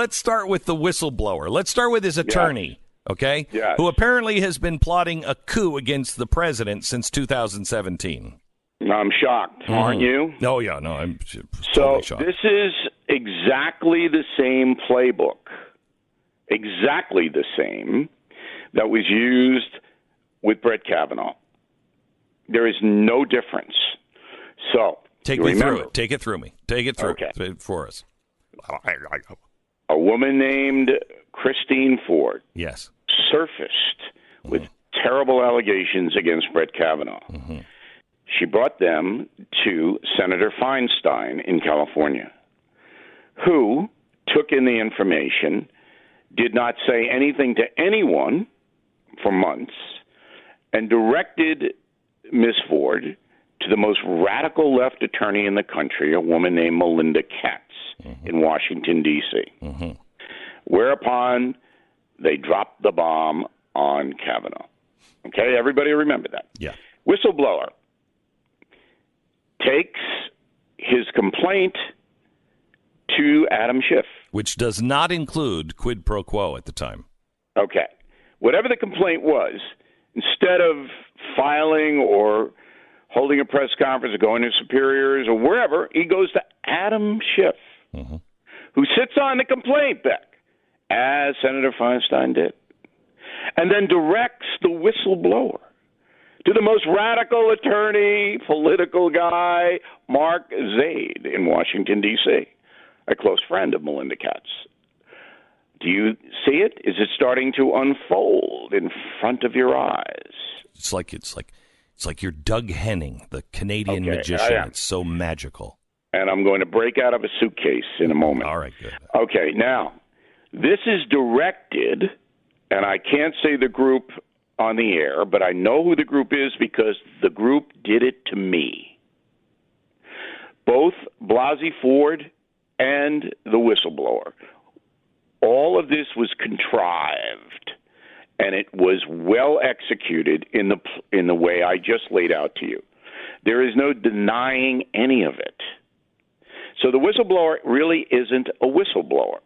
let's start with the whistleblower. Let's start with his attorney, okay? Yes. Who apparently has been plotting a coup against the president since 2017. I'm shocked, aren't you? Oh, yeah, no, I'm totally shocked. This is exactly the same playbook, exactly the same, that was used with Brett Kavanaugh. There is no difference. So, Take me through it. Take it through me. Take it through for us. A woman named Christine Ford surfaced with terrible allegations against Brett Kavanaugh. She brought them to Senator Feinstein in California, who took in the information, did not say anything to anyone for months, and directed Ms. Ford to the most radical left attorney in the country, a woman named Melinda Katz in Washington, D.C., whereupon they dropped the bomb on Kavanaugh. Okay, everybody remember that. Yeah. Whistleblower takes his complaint to Adam Schiff. Which does not include quid pro quo at the time. Okay. Whatever the complaint was, instead of filing or holding a press conference or going to superiors or wherever, he goes to Adam Schiff, who sits on the complaint, Beck, as Senator Feinstein did, and then directs the whistleblower to the most radical attorney, political guy, Mark Zaid in Washington, D.C., a close friend of Melinda Katz. Do you see it? Is it starting to unfold in front of your eyes? It's like you're Doug Henning, the Canadian magician. It's so magical. And I'm going to break out of a suitcase in a moment. All right, good. Okay, now, this is directed, and I can't say the group on the air, but I know who the group is because the group did it to me. Both Blasey Ford and the whistleblower. All of this was contrived, and it was well executed in the way I just laid out to you. There is no denying any of it. So the whistleblower really isn't a whistleblower.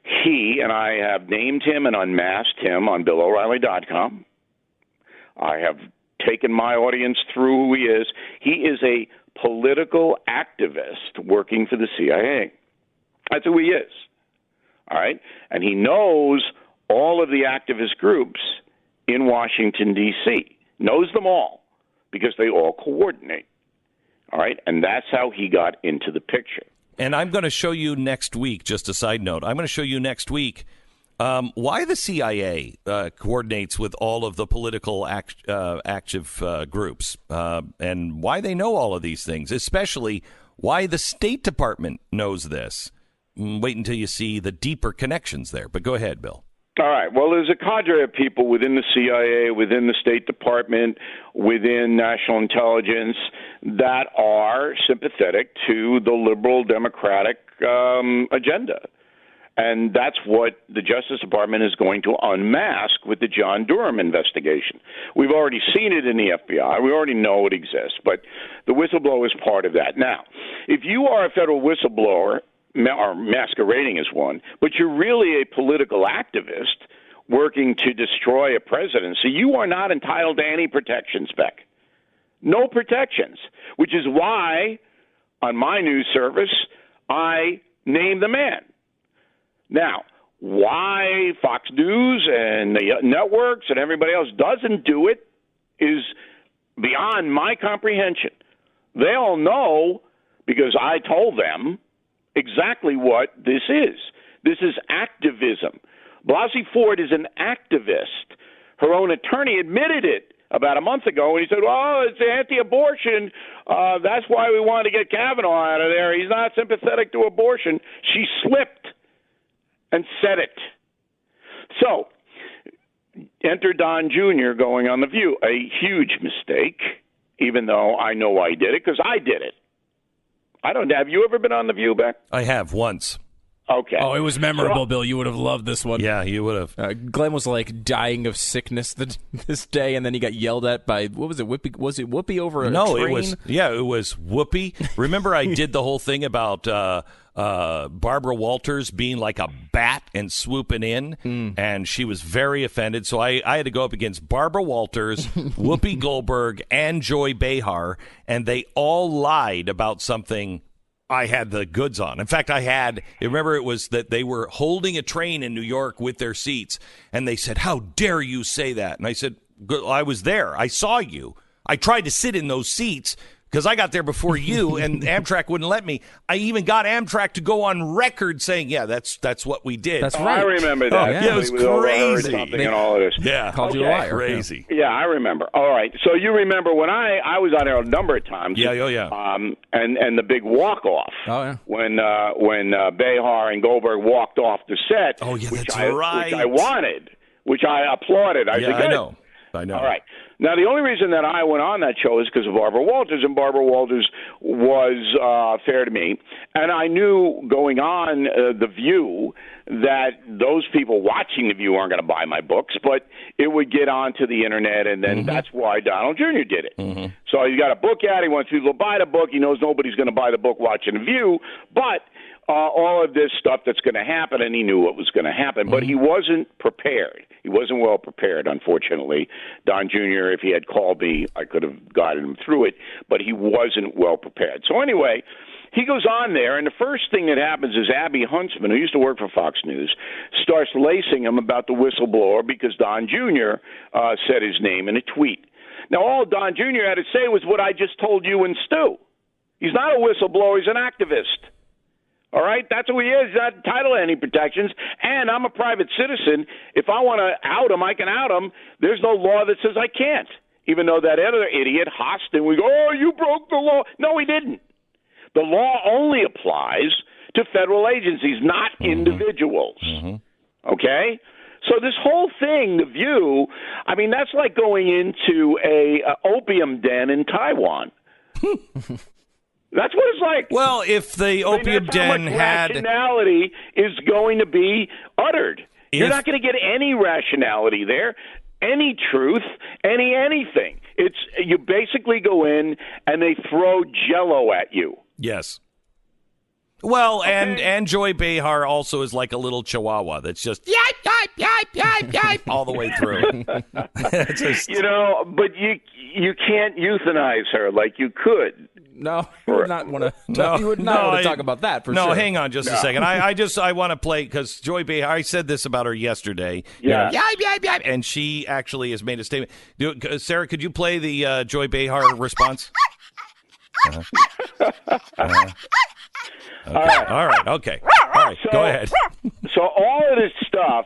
He, and I have named him and unmasked him on BillO'Reilly.com. I have taken my audience through who he is. He is a political activist working for the CIA. That's who he is. All right? And he knows all of the activist groups in Washington, D.C., knows them all because they all coordinate. All right? And that's how he got into the picture. And I'm going to show you next week, just a side note, I'm going to show you next week why the CIA coordinates with all of the political active groups and why they know all of these things, especially why the State Department knows this. Wait until you see the deeper connections there. But go ahead, Bill. All right. Well, there's a cadre of people within the CIA, within the State Department, within National Intelligence that are sympathetic to the liberal Democratic agenda. And that's what the Justice Department is going to unmask with the John Durham investigation. We've already seen it in the FBI. We already know it exists, but the whistleblower is part of that. Now, if you are a federal whistleblower, or masquerading as one, but you're really a political activist working to destroy a presidency, you are not entitled to any protections, Beck. No protections, which is why on my news service I named the man. Now, why Fox News and the networks and everybody else doesn't do it is beyond my comprehension. They all know because I told them exactly what this is. This is activism. Blasey Ford is an activist. Her own attorney admitted it about a month ago, and he said, "Oh, it's anti-abortion. That's why we want to get Kavanaugh out of there. He's not sympathetic to abortion." She slipped and said it. So, enter Don Jr. going on The View. A huge mistake, even though I know why he did it, because I did it. I don't. Have you ever been on The View, Beck? I have once. Okay. Oh, it was memorable, Bill. You would have loved this one. Yeah, you would have. Glenn was like dying of sickness this day, and then he got yelled at by, what was it, Whoopi? Was it Whoopi over a train? It was Whoopi. Remember I did the whole thing about Barbara Walters being like a bat and swooping in, and she was very offended. So I had to go up against Barbara Walters, Whoopi Goldberg, and Joy Behar, and they all lied about something I had the goods on. In fact, remember it was that they were holding a train in New York with their seats, and they said, "How dare you say that?" And I said, "I was there. I saw you. I tried to sit in those seats because I got there before you, and Amtrak wouldn't let me. I even got Amtrak to go on record saying, yeah, that's what we did." That's right. I remember that. Yeah, it was crazy. Something and all of this. Yeah, called you a liar. Crazy. Yeah, I remember. All right. So you remember when I was on there a number of times. Yeah. And the big walk off. Oh, yeah. When Behar and Goldberg walked off the set. Oh, yeah, which that's right. Which I wanted, which I applauded. I said, I good. I know. All right. Now, the only reason that I went on that show is because of Barbara Walters, and Barbara Walters was fair to me. And I knew going on The View that those people watching The View aren't going to buy my books, but it would get onto the Internet, and then that's why Donald Jr. did it. So he's got a book out. He wants people to buy the book. He knows nobody's going to buy the book watching The View, but all of this stuff that's going to happen, and he knew what was going to happen, but he wasn't prepared. He wasn't well prepared, unfortunately. Don Jr., if he had called me, I could have guided him through it, but he wasn't well prepared. So anyway, he goes on there, and the first thing that happens is Abby Huntsman, who used to work for Fox News, starts lacing him about the whistleblower because Don Jr. Said his name in a tweet. Now, all Don Jr. had to say was what I just told you and Stu. He's not a whistleblower. He's an activist. All right? That's who he is. He's not entitled to any protections. And I'm a private citizen. If I want to out him, I can out him. There's no law that says I can't. Even though that other idiot, Hostin, we go, oh, you broke the law. No, he didn't. The law only applies to federal agencies, not individuals. Okay? So this whole thing, The View, I mean, that's like going into a opium den in Taiwan. That's what it's like. Well, if the opium den had rationality is going to be uttered. You're not going to get any rationality there, any truth, anything. It's you basically go in and they throw Jello at you. Yes. Well, and Joy Behar also is like a little chihuahua that's just yipe all the way through. You know, but you can't euthanize her like you could. No, you would not want to. You would not want to talk about that for sure. No, hang on just a second. I want to play because Joy Behar. I said this about her yesterday. Yeah, yipe, and she actually has made a statement. Sarah, could you play the Joy Behar response? Okay. All right. Okay. All right. Go ahead. So all of this stuff,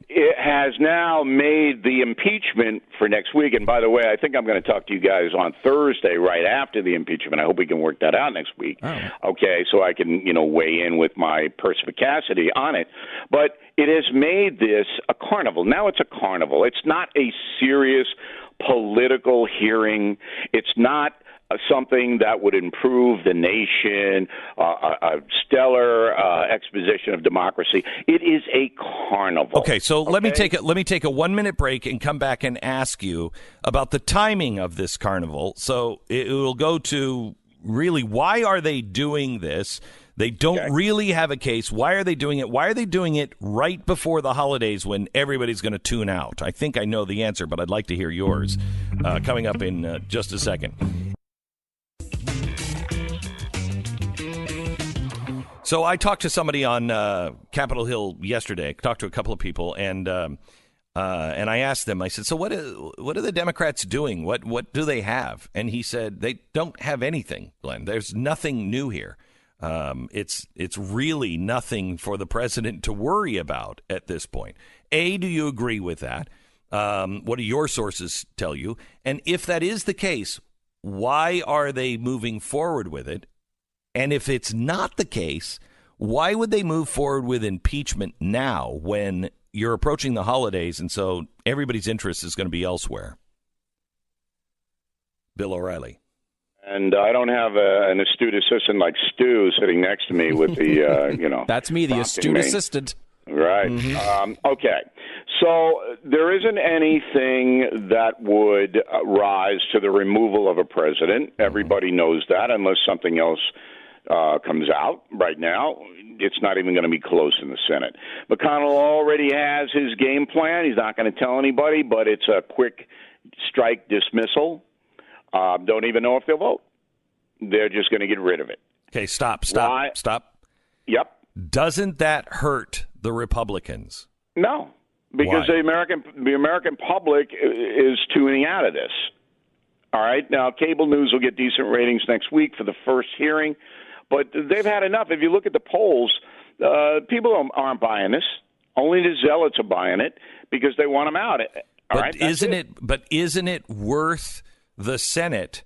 it has now made the impeachment for next week. And by the way, I think I'm going to talk to you guys on Thursday right after the impeachment. I hope we can work that out next week. Oh. Okay, so I can, weigh in with my perspicacity on it. But it has made this a carnival. Now it's a carnival. It's not a serious political hearing. It's not something that would improve the nation, a stellar exposition of democracy. It is a carnival. Okay, so let me take a 1-minute break and come back and ask you about the timing of this carnival. So it will go to really why are they doing this? They don't really have a case. Why are they doing it? Why are they doing it right before the holidays when everybody's going to tune out? I think I know the answer, but I'd like to hear yours coming up in just a second. So I talked to somebody on Capitol Hill yesterday. I talked to a couple of people, and I asked them. I said, "So what are the Democrats doing? What do they have?" And he said, "They don't have anything, Glenn. There's nothing new here. It's really nothing for the president to worry about at this point." A, do you agree with that? What do your sources tell you? And if that is the case, why are they moving forward with it? And if it's not the case, why would they move forward with impeachment now when you're approaching the holidays and so everybody's interest is going to be elsewhere? Bill O'Reilly. And I don't have an astute assistant like Stu sitting next to me with the, That's me, the prompting astute me. assistant. Right. Okay. So there isn't anything that would rise to the removal of a president. Everybody knows that, unless something else comes out. Right now, it's not even going to be close in the Senate. McConnell already has his game plan. He's not going to tell anybody, but it's a quick strike dismissal. Don't even know if they'll vote. They're just going to get rid of it. Okay, stop. Yep. Doesn't that hurt the Republicans? No, because Why? the American public is tuning out of this. All right. Now, cable news will get decent ratings next week for the first hearing, but they've had enough. If you look at the polls, people aren't buying this. Only the zealots are buying it because they want them out. All right, isn't it worth the Senate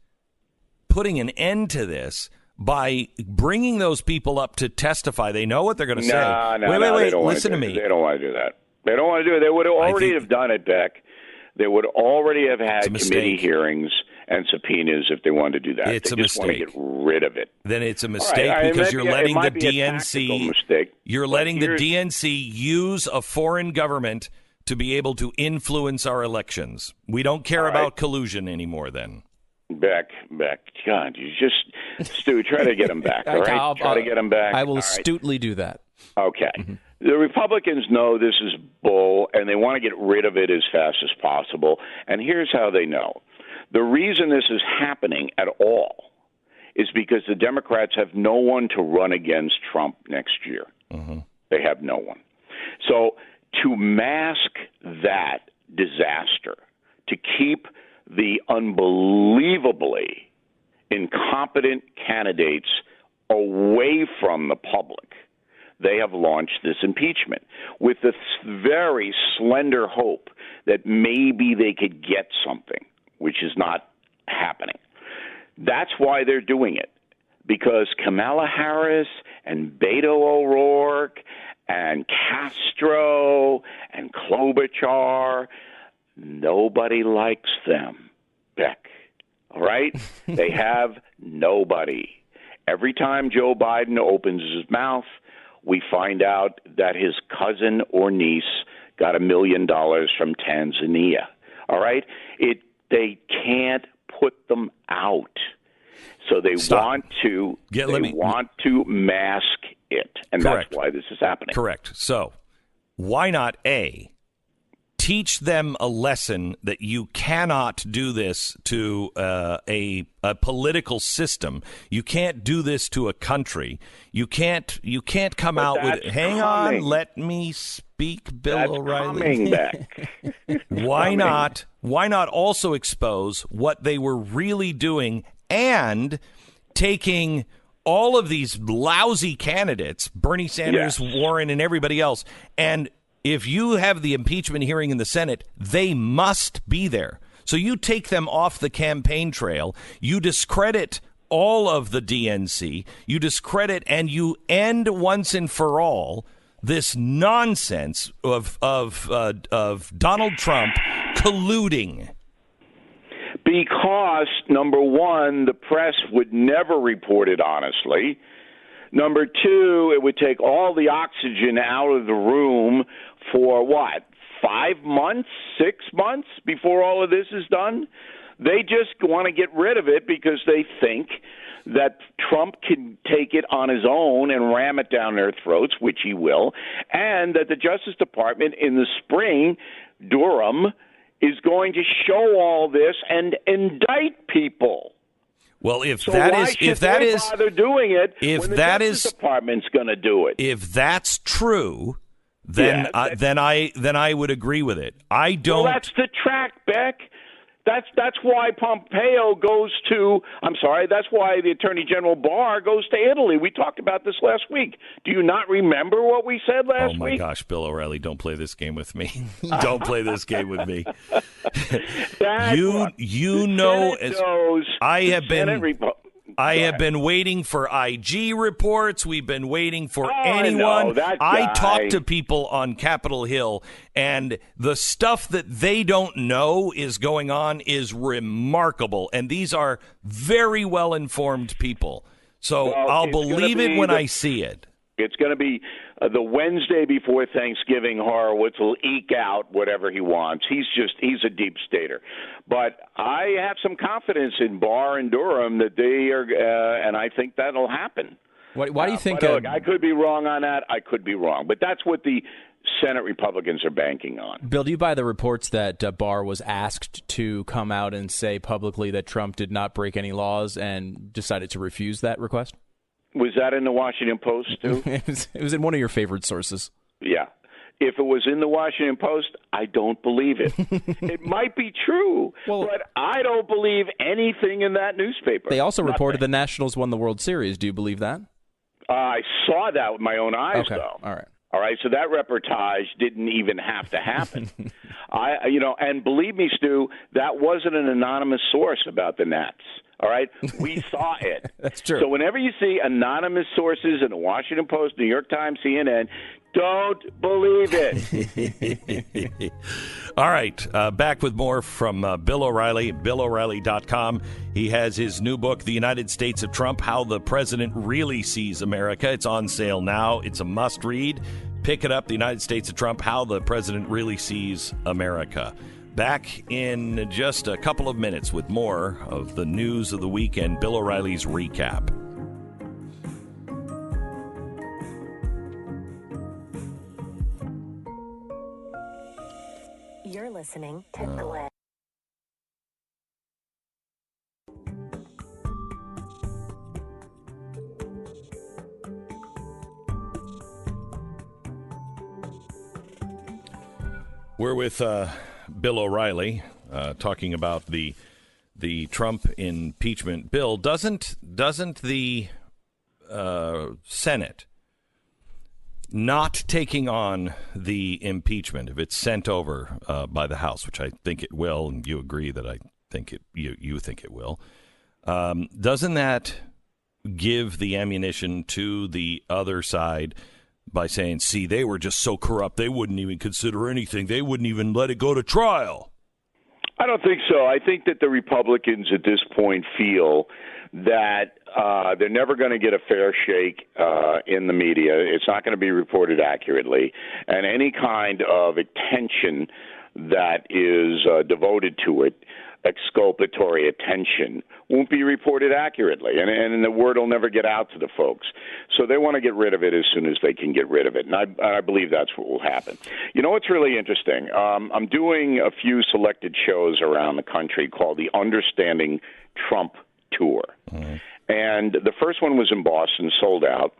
putting an end to this by bringing those people up to testify? They know what they're going to say. Wait. Listen to me. They don't want to do that. They don't want to do it. They would already have done it, Beck. They would already have had committee hearings and subpoenas if they wanted to do that. It's they a just mistake. Want to get rid of it. Then it's a mistake because you're letting the DNC. You're letting the DNC use a foreign government to be able to influence our elections. We don't care about collusion anymore. Then. Beck, God, you just, Stu, try to get him back, all right? Try to get him back. I will astutely do that. Okay. The Republicans know this is bull, and they want to get rid of it as fast as possible. And here's how they know. The reason this is happening at all is because the Democrats have no one to run against Trump next year. They have no one. So to mask that disaster, to keep the unbelievably incompetent candidates away from the public, they have launched this impeachment with the very slender hope that maybe they could get something, which is not happening. That's why they're doing it, because Kamala Harris and Beto O'Rourke and Castro and Klobuchar, nobody likes them, Beck. All right? They have nobody. Every time Joe Biden opens his mouth, we find out that his cousin or niece got $1 million from Tanzania. All right? They can't put them out. So they want to mask it. And Correct. That's why this is happening. Correct. So why not teach them a lesson that you cannot do this to a political system. You can't do this to a country. You can't come out with hang on, let me speak, Bill O'Reilly. Coming back. Why not also expose what they were really doing and taking all of these lousy candidates, Bernie Sanders, Warren, and everybody else, and if you have the impeachment hearing in the Senate, they must be there. So you take them off the campaign trail, you discredit all of the DNC, you discredit and you end once and for all this nonsense of Donald Trump colluding. Because, number one, the press would never report it honestly. Number two, it would take all the oxygen out of the room for 5 months, 6 months before all of this is done? They just want to get rid of it because they think that Trump can take it on his own and ram it down their throats, which he will, and that the Justice Department in the spring, Durham, is going to show all this and indict people. Well, if they bother doing it when the Justice Department's going to do it? If that's true, then I would agree with it. I don't. Well, that's the track, Beck. That's why Pompeo goes to. I'm sorry. That's why the Attorney General Barr goes to Italy. We talked about this last week. Do you not remember what we said last week? Oh my gosh, Bill O'Reilly, don't play this game with me. Don't play this game with me. I have been waiting for IG reports. We've been waiting for anyone. I know, that guy. I talk to people on Capitol Hill, and the stuff that they don't know is going on is remarkable. And these are very well-informed people. So I'll believe it when I see it. It's going to be the Wednesday before Thanksgiving. Horowitz will eke out whatever he wants. He's a deep stater. But I have some confidence in Barr and Durham that they are, and I think that'll happen. Why do you think? Look, I could be wrong on that. I could be wrong. But that's what the Senate Republicans are banking on. Bill, do you buy the reports that Barr was asked to come out and say publicly that Trump did not break any laws and decided to refuse that request? Was that in the Washington Post, too? It was in one of your favorite sources. Yeah. If it was in the Washington Post, I don't believe it. It might be true, but I don't believe anything in that newspaper. They also reported the Nationals won the World Series. Do you believe that? I saw that with my own eyes, though. All right. All right, so that reportage didn't even have to happen. And believe me, Stu, that wasn't an anonymous source about the Nats. All right, we saw it. That's true. So whenever you see anonymous sources in the Washington Post, New York Times, CNN, don't believe it. All right, back with more from Bill O'Reilly, BillO'Reilly.com. He has his new book, The United States of Trump, How the President Really Sees America. It's on sale now. It's a must-read. Pick it up, The United States of Trump, How the President Really Sees America. Back in just a couple of minutes with more of the news of the weekend, Bill O'Reilly's recap. You're listening to Glenn. We're with Bill O'Reilly talking about the Trump impeachment bill. Doesn't the Senate not taking on the impeachment, if it's sent over by the House, which I think it will, and you agree that I think you think it will, doesn't that give the ammunition to the other side by saying, see, they were just so corrupt, they wouldn't even consider anything. They wouldn't even let it go to trial? I don't think so. I think that the Republicans at this point feel that they're never going to get a fair shake in the media. It's not going to be reported accurately. And any kind of attention that is devoted to it, exculpatory attention, won't be reported accurately, and the word will never get out to the folks. So they want to get rid of it as soon as they can get rid of it, and I believe that's what will happen. You know what's really interesting? I'm doing a few selected shows around the country called the Understanding Trump Tour. Mm-hmm. And the first one was in Boston, sold out,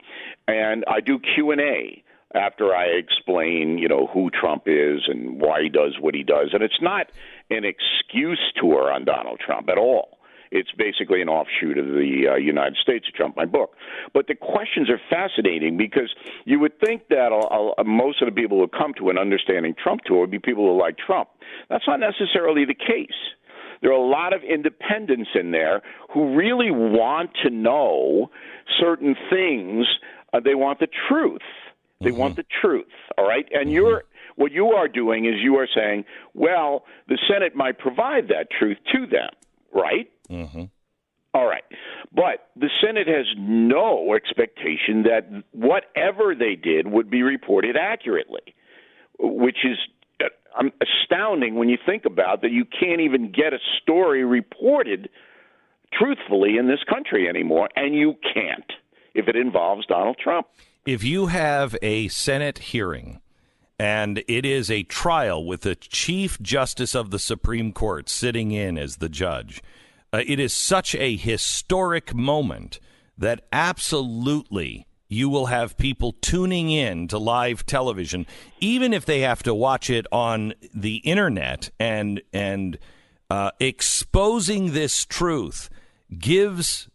and I do Q&A after I explain, who Trump is and why he does what he does. And it's not an excuse tour on Donald Trump at all. It's basically an offshoot of the United States of Trump, my book. But the questions are fascinating because you would think that most of the people who come to an Understanding Trump tour would be people who like Trump. That's not necessarily the case. There are a lot of independents in there who really want to know certain things. They want the truth. They want the truth, all right? And what you are doing is you are saying, well, the Senate might provide that truth to them, right? Mm-hmm. All right. But the Senate has no expectation that whatever they did would be reported accurately, which is astounding when you think about that you can't even get a story reported truthfully in this country anymore, and you can't if it involves Donald Trump. If you have a Senate hearing and it is a trial with the Chief Justice of the Supreme Court sitting in as the judge, it is such a historic moment that absolutely you will have people tuning in to live television, even if they have to watch it on the internet, and exposing this truth gives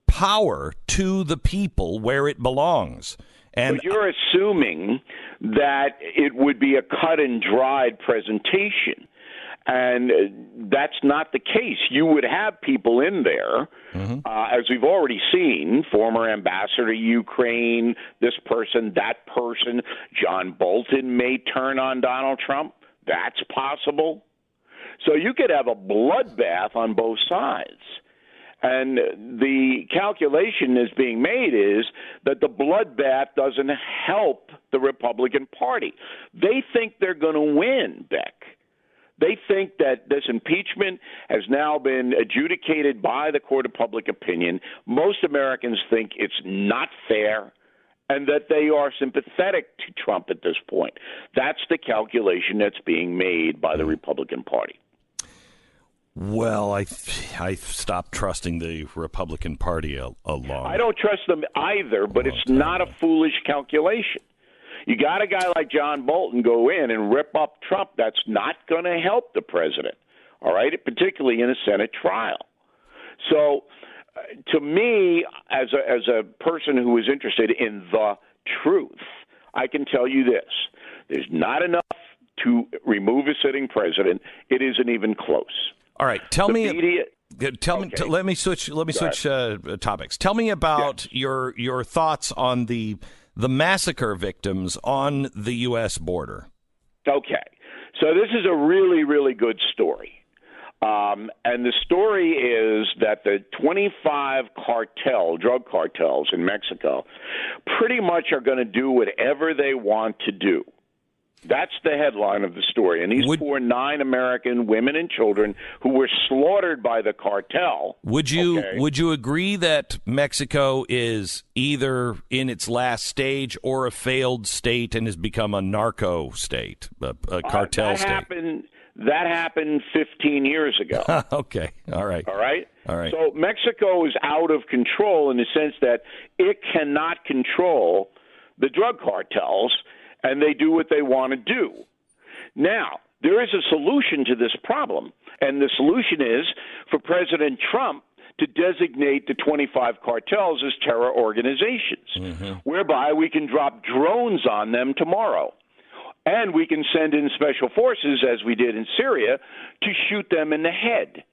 power to the people where it belongs. And but you're assuming that it would be a cut and dried presentation. And that's not the case. You would have people in there, as we've already seen, former ambassador to Ukraine, this person, that person. John Bolton may turn on Donald Trump. That's possible. So you could have a bloodbath on both sides. And the calculation is being made is that the bloodbath doesn't help the Republican Party. They think they're going to win, Beck. They think that this impeachment has now been adjudicated by the court of public opinion. Most Americans think it's not fair and that they are sympathetic to Trump at this point. That's the calculation that's being made by the Republican Party. Well, I've stopped trusting the Republican Party a long. I don't trust them either, but it's not a foolish calculation. You got a guy like John Bolton go in and rip up Trump. That's not going to help the president, all right, particularly in a Senate trial. So to me, as a person who is interested in the truth, I can tell you this. There's not enough to remove a sitting president. It isn't even close. All right, let me switch topics. Tell me about your thoughts on the massacre victims on the U.S. border. Okay, so this is a really, really good story. And the story is that the 25 drug cartels in Mexico pretty much are going to do whatever they want to do. That's the headline of the story. And these poor 9 American women and children who were slaughtered by the cartel. Would you agree that Mexico is either in its last stage or a failed state and has become a narco state, a cartel state? That happened 15 years ago. Okay. All right. So Mexico is out of control in the sense that it cannot control the drug cartels, and they do what they want to do. Now, there is a solution to this problem, and the solution is for President Trump to designate the 25 cartels as terror organizations, whereby we can drop drones on them tomorrow. And we can send in special forces, as we did in Syria, to shoot them in the head.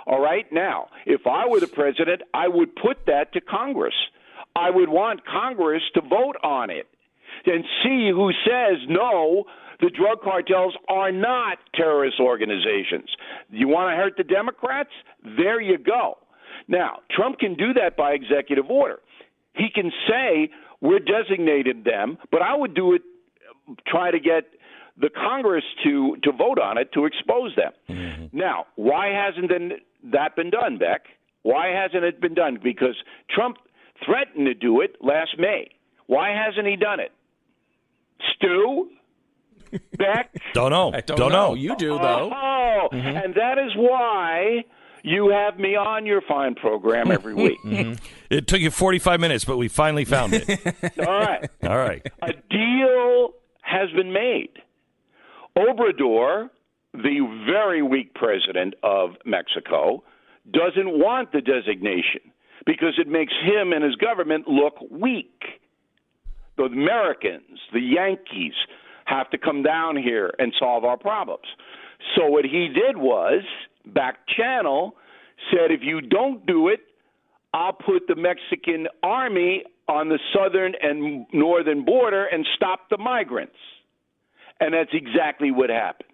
All right? Now, if I were the president, I would put that to Congress. I would want Congress to vote on it and see who says, no, the drug cartels are not terrorist organizations. You want to hurt the Democrats? There you go. Now, Trump can do that by executive order. He can say, we're designated them, but I would do it, try to get the Congress to vote on it to expose them. Now, why hasn't that been done, Beck? Why hasn't it been done? Because Trump threatened to do it last May. Why hasn't he done it? Stu? Beck? Don't know. I don't know. You do, though. And that is why you have me on your fine program every week. It took you 45 minutes, but we finally found it. All right. A deal has been made. Obrador, the very weak president of Mexico, doesn't want the designation because it makes him and his government look weak. The Americans, the Yankees, have to come down here and solve our problems. So what he did was, back channel, said if you don't do it, I'll put the Mexican army on the southern and northern border and stop the migrants. And that's exactly what happened.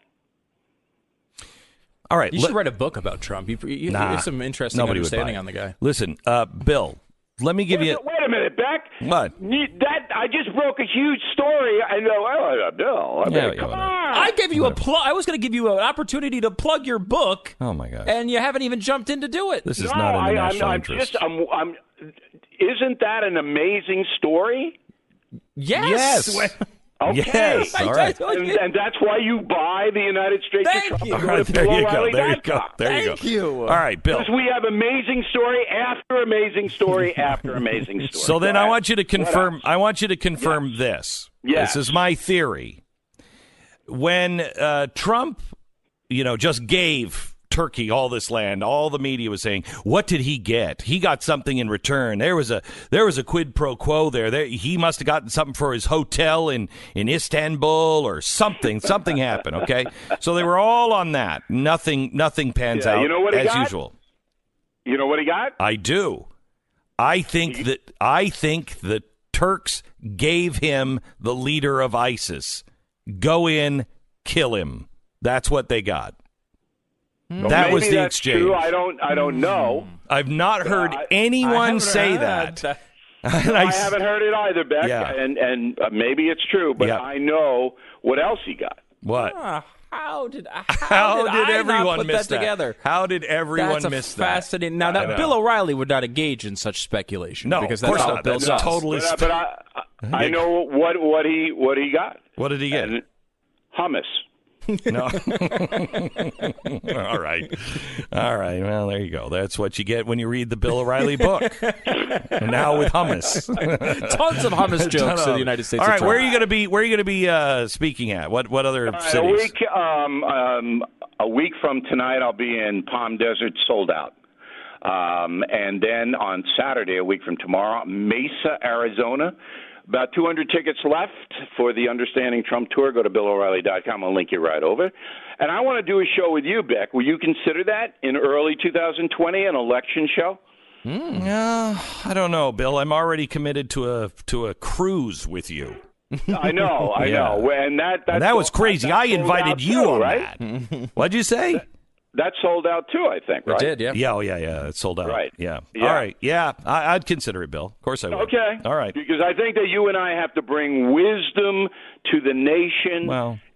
All right. You should write a book about Trump. You have some interesting understanding on the guy. Listen, Bill, let me give you... Wait a minute, Beck. What? I just broke a huge story. I know, Bill. Come on. I gave you a plug. I was going to give you an opportunity to plug your book. Oh, my God. And you haven't even jumped in to do it. This is not in the national interest. Isn't that an amazing story? Yes. Okay. Yes. All right. And that's why you buy the United States of Trump. All right, there you go. Thank you. All right, Bill. Because we have amazing story after amazing story after amazing story. So then I want you to confirm. I want you to confirm this. Yes. This is my theory. When Trump, just gave Turkey, all this land. All the media was saying, what did he get? He got something in return. There was a quid pro quo there. He must have gotten something for his hotel in Istanbul or something. Something happened, okay? So they were all on that. Nothing pans out you know what he as got? usual. You know what he got? I do. I think the Turks gave him the leader of ISIS. Go in, kill him. That's what they got. Well, that was maybe the that's exchange. True. I don't know. I've not heard anyone say that. I haven't heard it either, Beck. Yeah. And maybe it's true, but Yeah. I know what else he got. What? How did everyone not put miss that together? How did everyone miss that? Fascinating. Now, Bill O'Reilly would not engage in such speculation. No, because of course that's not. how Bill That's does. totally. But I know what he got. What did he get? And hummus. No. All right. Well, there you go. That's what you get when you read the Bill O'Reilly book. And now with hummus. Tons of hummus jokes in the United States. All right, of where are you going to be? Where are you going to be speaking at? What other cities? A week from tonight, I'll be in Palm Desert, sold out. And then on Saturday, a week from tomorrow, Mesa, Arizona. About 200 tickets left for the Understanding Trump Tour. Go to BillO'Reilly.com. I'll link you right over. And I want to do a show with you, Beck. Will you consider that in early 2020, an election show? I don't know, Bill. I'm already committed to a cruise with you. I know. And that was crazy. I invited you too, on right? that. What'd you say? That sold out too, I think, right? It did, yeah. Yeah. It sold out. Right. Yeah. Yeah. All right. Yeah. I'd consider it, Bill. Of course I would. Okay. All right. Because I think that you and I have to bring wisdom to the nation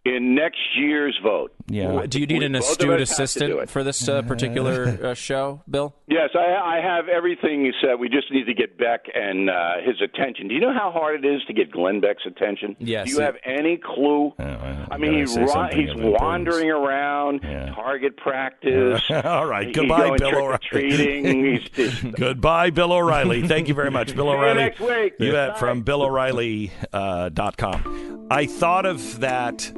in next year's vote. Yeah. Do you need an astute assistant for this particular show, Bill? Yes, I have everything you said. We just need to get Beck and his attention. Do you know how hard it is to get Glenn Beck's attention? Yes. Do you have any clue? I mean, he's wandering around, target practice. All right. Goodbye, Bill O'Reilly. Goodbye, Bill O'Reilly. Thank you very much, Bill O'Reilly. Next week. You bet. From BillO'Reilly.com. I thought of that.